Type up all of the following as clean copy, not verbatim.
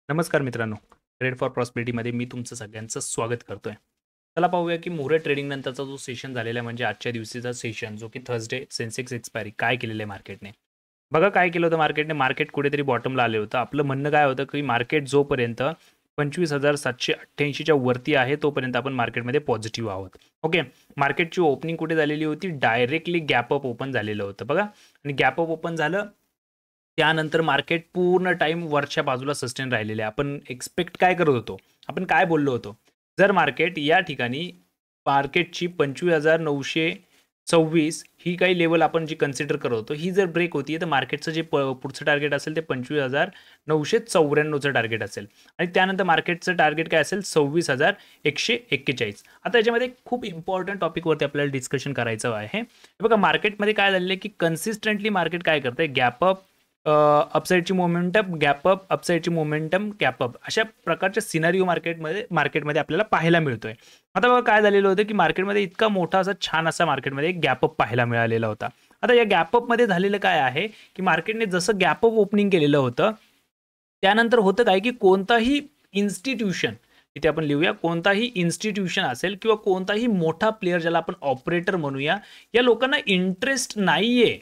नमस्कार मित्रांनो, trade for प्रॉस्पेरिटीमध्ये मी तुमचं सगळ्यांचं स्वागत करतोय. चला पाहूया की मुहूर्त ट्रेडिंग नंतरचा जो सेशन झालेला आहे म्हणजे आजच्या दिवशीचा सेशन जो की थर्सडे सेन्सेक्स एक्सपायरी काय केलेलं आहे मार्केटने. बघा काय केलं होतं मार्केटने. मार्केट कुठेतरी बॉटमला आले होतं. आपलं म्हणणं काय होतं की मार्केट जोपर्यंत 25,788च्या वरती आहे तोपर्यंत आपण मार्केटमध्ये पॉझिटिव्ह आहोत. ओके, मार्केटची ओपनिंग कुठे झालेली होती, डायरेक्टली गॅप अप ओपन झालेलं होतं बघा. आणि गॅप अप ओपन झालं त्यानंतर मार्केट पूर्ण टाइम वरच्या बाजूला सस्टेन राहिलेले आहे. आपण एक्सपेक्ट काय करत होतो, आपण काय बोललो होतो, जर मार्केट या ठिकाणी मार्केटची 25,926 ही काही लेवल आपण जी कन्सिडर करत होतो ही जर ब्रेक होती तर मार्केटचं जे पुढचं टार्गेट असेल ते 25,994चं टार्गेट असेल आणि त्यानंतर मार्केटचं टार्गेट काय असेल 26,141. आता याच्यामध्ये खूप इम्पॉर्टंट टॉपिकवरती आपल्याला डिस्कशन करायचं आहे. बघा मार्केटमध्ये काय झालेलं आहे की कन्सिस्टंटली मार्केट काय करतंय, गॅप अप अपसाईडची मोमेंटम गॅप अप, अपसाईडची मोमेंटम गॅप अप, अशा प्रकारच्या सिनारिओ मार्केटमध्ये आपल्याला पाहायला मिळतोय. आता बघा काय झालेलं होतं की मार्केटमध्ये इतका मोठा असा छान असा मार्केटमध्ये एक गॅप अप पाहायला मिळालेला होता. आता या गॅप अपमध्ये झालेलं काय आहे की मार्केटने जसं गॅप अप ओपनिंग केलेलं होतं त्यानंतर होतं काय की कोणताही इन्स्टिट्यूशन, इथे आपण लिहूया, कोणताही इन्स्टिट्यूशन असेल किंवा कोणताही मोठा प्लेयर ज्याला आपण ऑपरेटर म्हणूया, या लोकांना इंटरेस्ट नाहीये.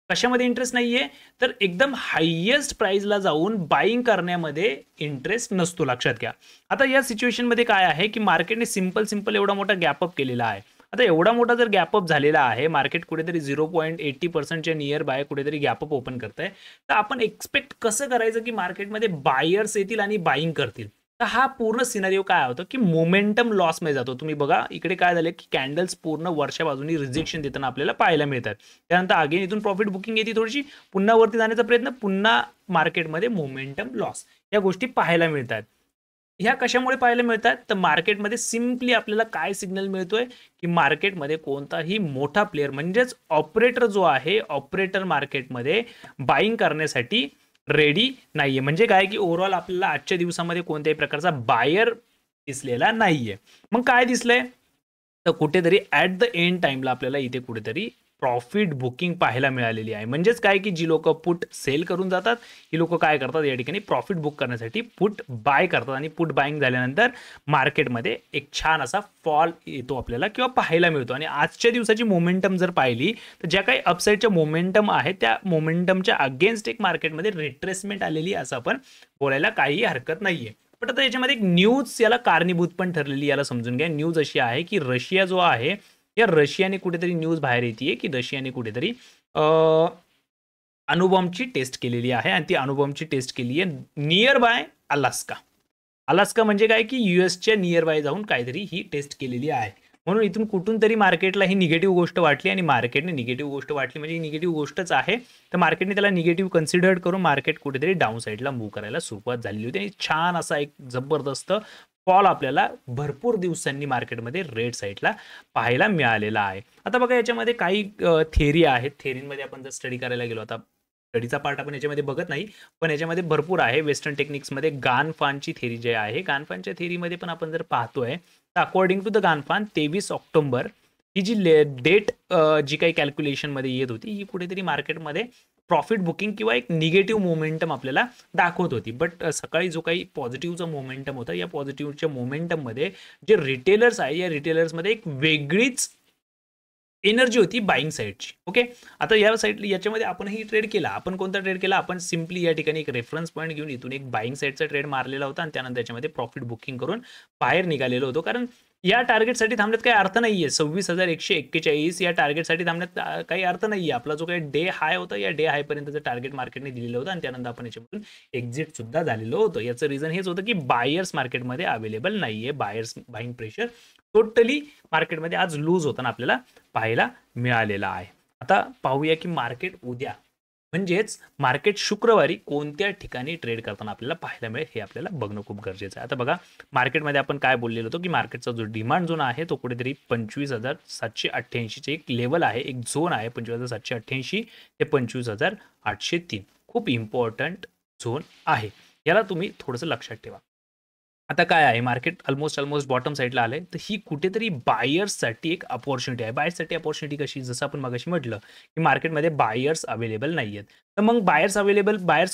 कशामध्ये इंटरेस्ट नाहीये, तर एकदम हायेस्ट प्राइसला जाऊन बाईंग करण्यामध्ये इंटरेस्ट नसतो, लक्षात घ्या. आता या सिच्युएशनमध्ये काय आहे की मार्केटने सिंपल एवढा मोठा गॅप अप केलेला आहे. आता एवढा मोठा जर गॅप अप झालेला आहे, मार्केट कुठेतरी 0.80%च्या नियर बाय कुठेतरी गॅप अप ओपन करतंय, तर आपण एक्सपेक्ट कसं करायचं की मार्केटमध्ये बायर्स येतील आणि बाईंग करतील. तर हा पूर्ण सिनारिओ काय होतं की मोमेंटम लॉसमध्ये जातो. तुम्ही बघा इकडे काय झालं की कॅन्डल्स पूर्ण वरच्या बाजूनी रिजेक्शन देताना आपल्याला पाहायला मिळतात. त्यानंतर अगेन इथून प्रॉफिट बुकिंग येते थोडीशी, पुन्हा वरती जाण्याचा प्रयत्न, पुन्हा मार्केटमध्ये मोमेंटम लॉस, या गोष्टी पाहायला मिळतात. ह्या कशामुळे पाहायला मिळतात, तर मार्केटमध्ये सिम्पली आपल्याला काय सिग्नल मिळतोय की मार्केटमध्ये कोणताही मोठा प्लेयर म्हणजेच ऑपरेटर जो आहे, ऑपरेटर मार्केटमध्ये बाईंग करण्यासाठी रेडी नाहीये. म्हणजे काय की ओव्हरऑल आपल्याला आजच्या दिवसामध्ये कोणत्याही प्रकारचा बायर दिसलेला नाहीये. मग काय दिसलंय, तर कुठेतरी ॲट द एंड टाइमला आपल्याला इथे कुठेतरी प्रॉफिट बुकिंग पाहायला मिळालेली आहे. म्हणजेच काय की जी लोक पुट सेल करून जातात, ही लोक काय करतात, या ठिकाणी प्रॉफिट बुक करण्यासाठी पुट बाय करतात आणि पुट बाईंग झाल्यानंतर मार्केटमध्ये एक छान असा फॉल येतो आपल्याला किंवा पाहायला मिळतो. आणि आजच्या दिवसाची मोमेंटम जर पाहिली तर ज्या काही अपसाईडच्या मोमेंटम आहे त्या मोमेंटमच्या अगेन्स्ट एक मार्केटमध्ये रिट्रेसमेंट आलेली असं आपण बोलायला काही हरकत नाहीये. पण आता याच्यामध्ये एक न्यूज याला कारणीभूत पण ठरलेली, याला समजून घ्या. न्यूज अशी आहे की रशिया जो आहे, या रशियाने कुठेतरी न्यूज बाहेर येते की रशियाने कुठेतरी अणुबॉम्बची टेस्ट केलेली आहे आणि ती अणुबॉम्बची टेस्ट केली आहे नियर बाय अलास्का. अलास्का म्हणजे काय की युएसच्या नियर बाय जाऊन काहीतरी ही टेस्ट केलेली आहे. म्हणून इथून कुठून तरी मार्केटला ही निगेटिव्ह गोष्ट वाटली आणि मार्केटने निगेटिव्ह गोष्ट वाटली म्हणजे ही निगेटिव्ह गोष्टच आहे, तर मार्केटने त्याला निगेटिव्ह कन्सिडर्ड करून मार्केट कुठेतरी डाऊन साईडला मूव्ह करायला सुरुवात झालेली होती आणि छान असा एक जबरदस्त फॉल आपल्याला भरपूर दिवसांनी मार्केटमध्ये रेड साईडला पाहायला मिळालेला आहे. आता बघा याच्यामध्ये काही थेरी आहेत. थेरीमध्ये आपण जर स्टडी करायला गेलो, आता स्टडीचा पार्ट आपण याच्यामध्ये बघत नाही, पण याच्यामध्ये भरपूर आहे. वेस्टर्न टेक्निक्समध्ये गानफानची थेरी जी आहे, गानफानच्या थेरीमध्ये पण आपण जर पाहतोय तर according to the Gann fan 23 October ही जी डेट जी काही कॅल्क्युलेशनमध्ये येत होती, ही कुठेतरी मार्केटमध्ये प्रॉफिट बुकिंग किंवा एक निगेटिव्ह मोमेंटम आपल्याला दाखवत होती. बट सकाळी जो काही पॉझिटिव्हचा मोमेंटम होता, या पॉझिटिव्हच्या मोमेंटममध्ये जे रिटेलर्स आहे, या रिटेलर्समध्ये एक वेगळीच एनर्जी होती बाईंग साईडची. ओके, आता या साईड याच्यामध्ये आपणही ट्रेड केला. आपण कोणता ट्रेड केला, आपण सिम्पली या ठिकाणी एक रेफरन्स पॉईंट घेऊन इथून एक बाईंग साईडचा ट्रेड मारलेला होता आणि त्यानंतर याच्यामध्ये प्रॉफिट बुकिंग करून बाहेर निघालेलो होतो. कारण या टार्गेटसाठी थांबण्यात काही अर्थ नाहीये. 26,141 या टार्गेटसाठी थांबण्यात काही अर्थ नाहीये. आपला जो काही डे हाय होता, या डे हाय पर्यंतचं टार्गेट मार्केटने दिलेलं होतं आणि त्यानंतर आपण याच्यामधून एक्झिट सुद्धा झालेलं होतं. याचं रिझन हेच होतं की बायर्स मार्केटमध्ये अवेलेबल नाहीये. बायर्स बाईंग प्रेशर टोटली मार्केटमध्ये आज लूज होताना आपल्याला पाहायला मिळालेला आहे. आता पाहूया की मार्केट उद्या म्हणजेच मार्केट शुक्रवारी कोणत्या ठिकाणी ट्रेड करताना आपल्याला पाहायला मिळेल हे आपल्याला बघणं खूप गरजेचं आहे. आता बघा मार्केटमध्ये आपण काय बोललेलो होतो की मार्केटचा जो डिमांड झोन आहे तो कुठेतरी 25,788चे एक लेवल आहे, एक झोन आहे 25,788 ते 25,803. खूप इम्पॉर्टंट झोन आहे, याला तुम्ही थोडंसं लक्षात ठेवा. आता काय आहे, मार्केट ऑलमोस्ट बॉटम साईडला आलंय, तर ही कुठेतरी बायर्ससाठी एक अपॉर्च्युनिटी आहे. बायर्ससाठी अपॉर्च्युनिटी कशी? जसं आपण मगाशी म्हटलं, की मार्केटमध्ये बायर्स अवेलेबल नाहीयेत. तर मग बायर्स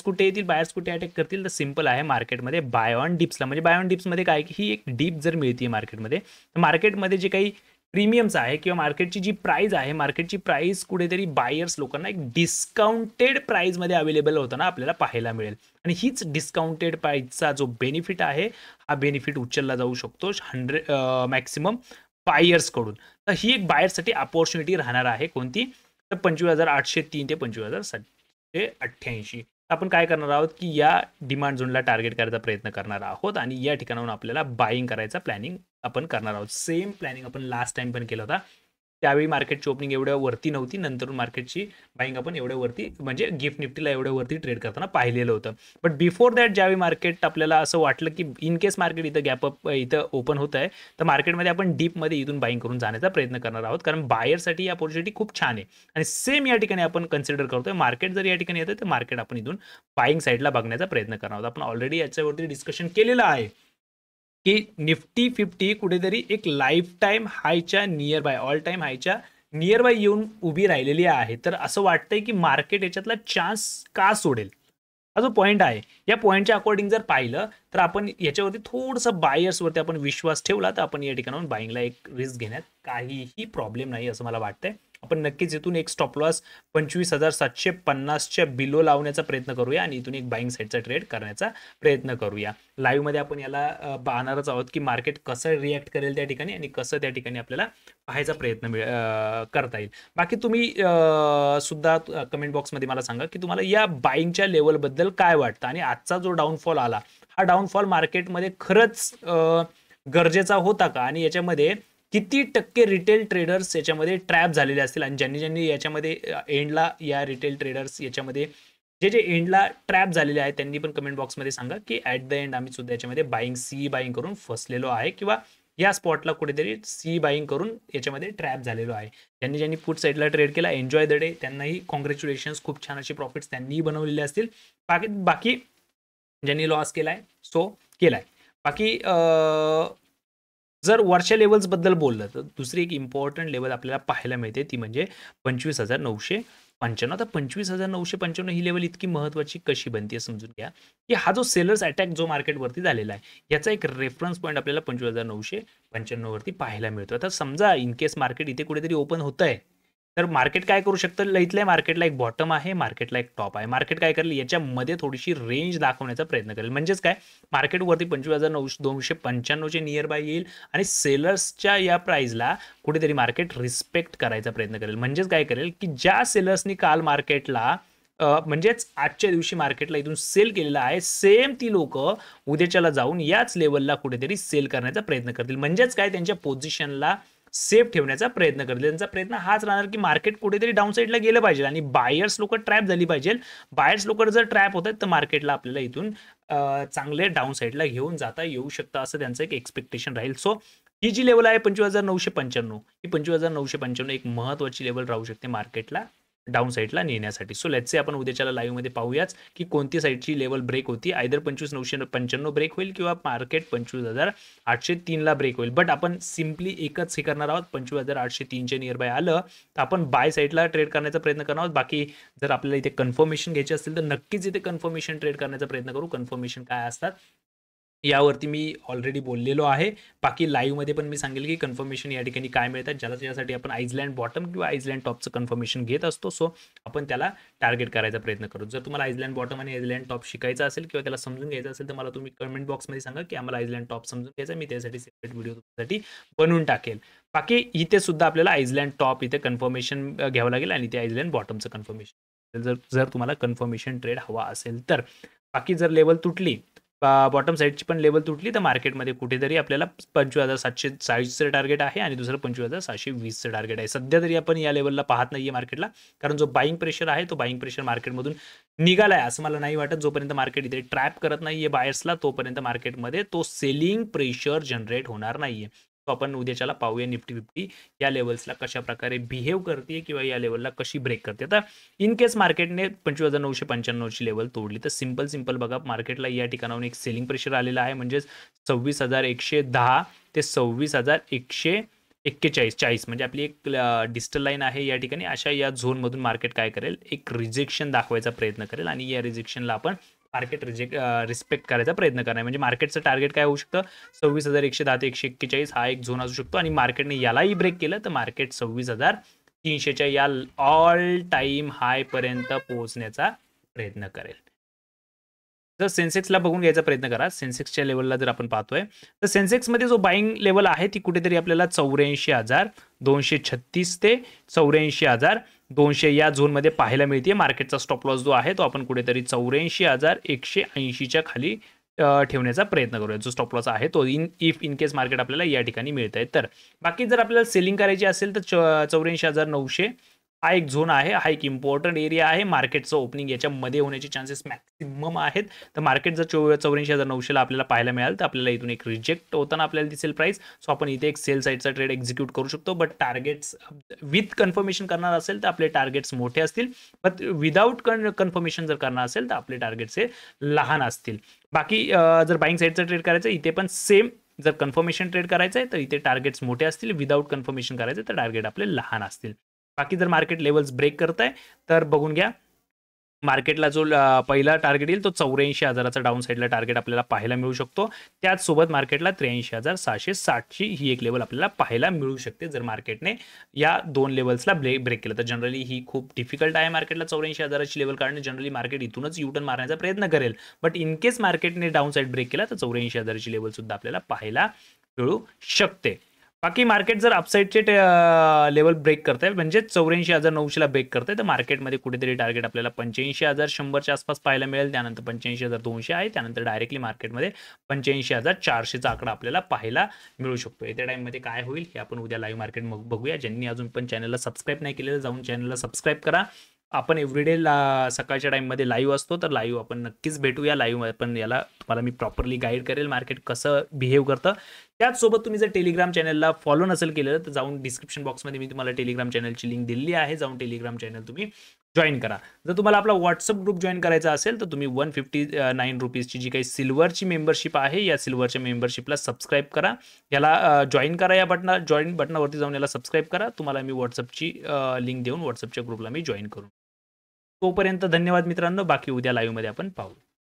कुठे येतील? बायर्स कुठे अटॅक करतील? तर सिंपल आहे, मार्केटमध्ये बाय ऑन डिप्सला. म्हणजे बाय ऑन डिप्समध्ये काय, की ही एक डीप जर मिळते मार्केटमध्ये, तर मार्केटमध्ये जे काही प्रीमियम्स आहे किंवा मार्केटची जी प्राइस आहे, मार्केटची प्राइस कुठेतरी बायर्स लोकांना एक डिस्काउंटेड प्राइसमध्ये अवेलेबल होताना आपल्याला पाहायला मिळेल. आणि हीच डिस्काउंटेड प्राइसचा जो बेनिफिट आहे, हा बेनिफिट उचलला जाऊ शकतो 100 मॅक्सिमम बायर्सकडून. तर ही एक बायर्ससाठी अपॉर्च्युनिटी राहणार आहे. कोणती? तर 25,803 ते 25,788. आपण काय करणार आहोत, की या डिमांड झोनला टार्गेट करायचा प्रयत्न करणार आहोत आणि या ठिकाणाहून आपल्याला बाईंग करायचा प्लॅनिंग आपण करणार आहोत. सेम प्लॅनिंग आपण लास्ट टाइम पण केला होता. त्यावेळी मार्केटची ओपनिंग एवढ्या वरती नव्हती, नंतर मार्केटची बाईंग आपण एवढ्या वरती, म्हणजे गिफ्ट निफ्टीला एवढ्या वरती ट्रेड करताना पाहिलेलं होतं. बट बिफोर दॅट ज्यावेळी मार्केट आपल्याला असं वाटलं, की इन केस मार्केट इथं गॅपअप इथं ओपन होत आहे, तर मार्केटमध्ये आपण डीपमध्ये इथून बाईंग करून जाण्याचा प्रयत्न करणार आहोत. कारण बायरसाठी ही अपॉर्च्युनिटी खूप छान आहे. आणि सेम या ठिकाणी आपण कन्सिडर करतोय, मार्केट जर या ठिकाणी येतं, तर मार्केट आपण इथून बाईंग साईडला बघण्याचा प्रयत्न करणार आहोत. आपण ऑलरेडी याच्यावरती डिस्कशन केलेलं आहे, की निफ्टी 50 कुठेतरी एक लाईफ टाईम हायच्या नियर बाय, ऑल टाईम हायच्या नियर बाय येऊन उभी राहिलेली आहे. तर असं वाटतंय, की मार्केट याच्यातला चान्स का सोडेल? हा जो पॉईंट आहे, या पॉईंटच्या अकॉर्डिंग जर पाहिलं, तर आपण याच्यावरती थोडंसं बायर्सवरती आपण विश्वास ठेवला, तर आपण या ठिकाणाहून बाईंगला एक रिस्क घेण्यात काहीही प्रॉब्लेम नाही असं मला वाटतंय. आपण नक्कीच इथून एक स्टॉप लॉस 25,750च्या बिलो लावण्याचा प्रयत्न करूया आणि इथून एक बाईंग साईडचा ट्रेड करण्याचा प्रयत्न करूया. लाईव्हमध्ये आपण याला पाहणारच आहोत, की मार्केट कसं रिॲक्ट करेल त्या ठिकाणी आणि कसं त्या ठिकाणी आपल्याला पाहायचा प्रयत्न करता येईल. बाकी तुम्ही सुद्धा कमेंट बॉक्समध्ये मला सांगा, की तुम्हाला या बाईंगच्या लेवलबद्दल काय वाटतं आणि आजचा जो डाऊनफॉल आला, हा डाऊनफॉल मार्केटमध्ये खरंच गरजेचा होता का? आणि याच्यामध्ये किती टक्के रिटेल ट्रेडर्स याच्यामध्ये ट्रॅप झालेले असतील आणि ज्यांनी याच्यामध्ये एंडला, या रिटेल ट्रेडर्स याच्यामध्ये जे एंडला ट्रॅप झालेले आहेत, त्यांनी पण कमेंट बॉक्समध्ये सांगा, की ॲट द एंड आम्ही सुद्धा याच्यामध्ये सी बाईंग करून फसलेलो आहे किंवा या स्पॉटला कुठेतरी सी बाईंग करून याच्यामध्ये ट्रॅप झालेलो आहे. ज्यांनी पुट साईडला ट्रेड केला, एन्जॉय द डे, त्यांनाही कॉंग्रॅच्युलेशन्स. खूप छान असे प्रॉफिट्स त्यांनीही बनवलेले असतील. बाकी ज्यांनी लॉस केलाय, सो केलाय. बाकी जर वरच्या लेवल्सबद्दल बोललं, तर दुसरी एक इम्पॉर्टंट लेवल आपल्याला पाहायला मिळते, ती म्हणजे 25,995. आता 25,995 ही लेवल इतकी महत्त्वाची कशी बनते समजून घ्या, की हा जो सेलर्स अटॅक जो मार्केटवरती झालेला आहे, याचा एक रेफरन्स पॉईंट आपल्याला 25,995 वरती पाहायला मिळतो. आता समजा इन केस मार्केट इथे कुठेतरी ओपन होतंय, तर मार्केट काय करू शकतं? इथल्या मार्केटला एक बॉटम आहे, मार्केटला एक टॉप आहे. मार्केट काय करेल? याच्यामध्ये थोडीशी रेंज दाखवण्याचा प्रयत्न करेल. म्हणजेच काय? मार्केटवरती 25,295 नियर बाय येईल आणि सेलर्सच्या या प्राइसला कुठेतरी मार्केट रिस्पेक्ट करायचा प्रयत्न करेल. म्हणजेच काय करेल, की ज्या सेलर्सनी काल मार्केटला म्हणजेच आजच्या दिवशी मार्केटला इथून सेल केलेला आहे, सेम ती लोक उद्याच्याला जाऊन याच लेवलला कुठेतरी सेल करण्याचा प्रयत्न करतील. म्हणजेच काय? त्यांच्या पोझिशनला सेफ ठेवण्याचा प्रयत्न करतील. त्यांचा प्रयत्न हाच राहणार, की मार्केट कुठेतरी डाऊन साईडला गेलं पाहिजे आणि बायर्स लोक ट्रॅप झाली पाहिजे. बायर्स लोक जर ट्रॅप होतात, तर मार्केटला आपल्याला इथून चांगले डाऊन साईडला घेऊन जाता येऊ शकतं, असं त्यांचं एक एक्सपेक्टेशन राहील. सो ही जी लेवल आहे 25,995, ही 25,995 एक महत्त्वाची लेवल राहू शकते मार्केटला डाऊन साईडला नेण्यासाठी. सो लेट्स से आपण उद्याच्याला लाईव्हमध्ये पाहूयाच, की कोणती साईडची लेवल ब्रेक होती. आयदर 25,995 ब्रेक होईल किंवा मार्केट 25,803ला ब्रेक होईल. बट आपण सिम्पली एकच हे करणार आहोत, 25,803च्या नियर बाय आलं, तर आपण बाय साईडला ट्रेड करण्याचा प्रयत्न करणार आहोत. बाकी जर आपल्याला इथे कन्फर्मेशन घ्यायचे असतील, तर नक्कीच इथे कन्फर्मेशन ट्रेड करण्याचा प्रयत्न करू. कन्फर्मेशन काय असतात यावरती मी ऑलरेडी बोललेलो आहे. बाकी लाईव्हमध्ये पण मी सांगेल, की कन्फर्मेशन या ठिकाणी काय मिळतात, ज्यासाठी आपण आइसलँड बॉटम किंवा आइसलँड टॉपचं कन्फर्मेशन घेत असतो. सो आपण त्याला टार्गेट करायचा प्रयत्न करू. जर तुम्हाला आइसलँड बॉटम आणि आइसलँड टॉप शिकायचं असेल किंवा त्याला समजून घ्यायचं असेल, तर मला तुम्ही कमेंट बॉक्समध्ये सांगा, की आम्हाला आइसलँड टॉप समजून घ्यायचा. मी त्यासाठी सेपरेट व्हिडिओ तुमच्यासाठी बनवून टाकेल. बाकी इथे सुद्धा आपल्याला आइसलँड टॉप इथे कन्फर्मेशन घ्यावं लागेल आणि ते आइसलँड बॉटमचं कन्फर्मेशन, जर तुम्हाला कन्फर्मेशन ट्रेड हवा असेल तर. बाकी जर लेवल तुटली, बॉटम साईडची पण लेवल तुटली, तर मार्केटमध्ये कुठेतरी आपल्याला 25,740चं टार्गेट आहे आणि दुसरं 25,720चं टार्गेट आहे. सध्या तरी आपण या लेवलला पाहत नाहीये मार्केटला, कारण जो बाईंग प्रेशर आहे, तो बाईंग प्रेशर मार्केटमधून निघालाय असं मला नाही वाटत. जोपर्यंत मार्केट इथे ट्रॅप करत नाहीये बायर्सला, तोपर्यंत मार्केटमध्ये तो सेलिंग प्रेशर जनरेट होणार नाहीये. तो आपण उद्याच्याला पाहूया निफ्टी 50 या लेवल्सला कशा प्रकारे बिहेव करते किंवा या लेवलला कशी ब्रेक करते. आता इन केस मार्केटने 25,995 ची लेवल तोडली तर सिंपल बघा मार्केटला या ठिकाणाहून एक सेलिंग प्रेशर आलेला आहे, म्हणजेच 26,110 ते 26,141 म्हणजे आपली एक डिजिटल लाईन आहे या ठिकाणी. अशा या झोनमधून मार्केट काय करेल, एक रिजेक्शन दाखवायचा प्रयत्न करेल आणि या रिजेक्शनला आपण मार्केट रिस्पेक्ट करायचा प्रयत्न करणार. म्हणजे मार्केटचं टार्गेट काय होऊ शकतं, 26,110 ते 141 हा एक झोन असू शकतो आणि मार्केटने यालाही ब्रेक केलं तर मार्केट 26,300च्या या ऑल टाइम हाय पर्यंत पोहोचण्याचा प्रयत्न करेल. जर सेन्सेक्सला बघून घ्यायचा प्रयत्न करा, सेन्सेक्सच्या लेवलला जर आपण पाहतोय तर सेन्सेक्समध्ये जो बाईंग लेवल आहे ती कुठेतरी आपल्याला 84,236 ते 84,200 या झोनमध्ये पाहायला मिळते. मार्केटचा स्टॉप लॉस जो आहे तो आपण कुठेतरी 84,180च्या खाली ठेवण्याचा प्रयत्न करूया. जो स्टॉप लॉस आहे तो इन केस मार्केट आपल्याला या ठिकाणी मिळत आहे. तर बाकी जर आपल्याला सेलिंग करायची असेल तर 84,900 हा एक झोन आहे, हा एक इम्पॉर्टंट एरिया आहे. मार्केटचं ओपनिंग याच्यामध्ये होण्याचे चान्सेस मॅक्सिमम आहेत. तर मार्केट जर 84,900ला आपल्याला पाहायला मिळाल तर आपल्याला इथून एक रिजेक्ट होताना आपल्याला दिसेल प्राइस. सो आपण इथे एक सेल साईडचा ट्रेड एक्झिक्यूट करू शकतो. बट टार्गेट्स विथ कन्फर्मेशन करणार असेल तर आपले टार्गेट्स मोठे असतील, बट विदाऊट कन्फर्मेशन जर करणार असेल तर आपले टार्गेट्स हे लहान असतील. बाकी जर बाईंग साईडचा ट्रेड करायचं इथे पण सेम, जर कन्फर्मेशन ट्रेड करायचं आहे तर इथे टार्गेट्स मोठे असतील, विदाऊट कन्फर्मेशन करायचं तर टार्गेट आपले लहान असतील. बाकी जर मार्केट लेवल्स ब्रेक करत आहे तर बघून घ्या, मार्केटला जो पहिला टार्गेट येईल तो 84,000चा डाऊन साईडला टार्गेट आपल्याला पाहायला मिळू शकतो. त्याचसोबत मार्केटला 83,760ची ही एक लेवल आपल्याला पाहायला मिळू शकते जर मार्केटने या दोन लेवल्सला ब्रेक केलं. तर जनरली ही खूप डिफिकल्ट आहे मार्केटला 84,000ची लेवल काढणे. जनरली मार्केट इथूनच युटर्न मारण्याचा प्रयत्न करेल, बट इन केस मार्केटने डाऊन साईड ब्रेक केला तर 84,000ची लेवल सुद्धा आपल्याला पाहायला मिळू शकते. बाकी मार्केट जर अपसाईडचे लेवल ब्रेक करताय म्हणजे 84,900ला ब्रेक करताय तर मार्केटमध्ये कुठेतरी टार्गेट आपल्याला 85,100च्या आसपास पाहायला मिळेल. त्यानंतर 85,200 आहे, त्यानंतर डायरेक्टली मार्केटमध्ये 85,400चा आकडा आपल्याला पाहायला मिळू शकतो. येत्या टाइममध्ये काय होईल हे आपण उद्या लाईव्ह मार्केट मग बघूया. ज्यांनी अजून पण चॅनलला सबस्क्राईब नाही केलेलं जाऊन चॅनलला सबस्क्राईब करा. आपण एव्हरीडे सकाळच्या टाइममध्ये लाईव्ह असतो तर लाईव्ह आपण नक्कीच भेटूया. लाईव्ह पण याला तुम्हाला मी प्रॉपरली गाईड करेल मार्केट कसं बिहेव करतं. त्याचसोबत तुम्ही जर टेलिग्राम चॅनलला फॉलो नसेल केलेलं तर जाऊन डिस्क्रिप्शन बॉक्समध्ये मी तुम्हाला टेलिग्राम चॅनलची लिंक दिलेली आहे, जाऊन टेलिग्राम चॅनल तुम्ही जॉईन करा. जर तुम्हाला आपला व्हॉट्सअप ग्रुप जॉईन करायचा असेल तर तुम्ही 159 रुपीजची जी काही सिल्वरची मेंबरशिप आहे या सिल्वरच्या मेंबरशिपला सबस्क्राईब करा. याला जॉईन करा, या जॉईन बटनावरती जाऊन याला सबस्क्राईब करा. तुम्हाला मी व्हॉट्सअपची लिंक देऊन व्हॉट्सअपच्या ग्रुपला मी जॉईन करू. तोपर्यंत धन्यवाद मित्रांनो. बाकी उद्या लाईव्हमध्ये आपण पाहू.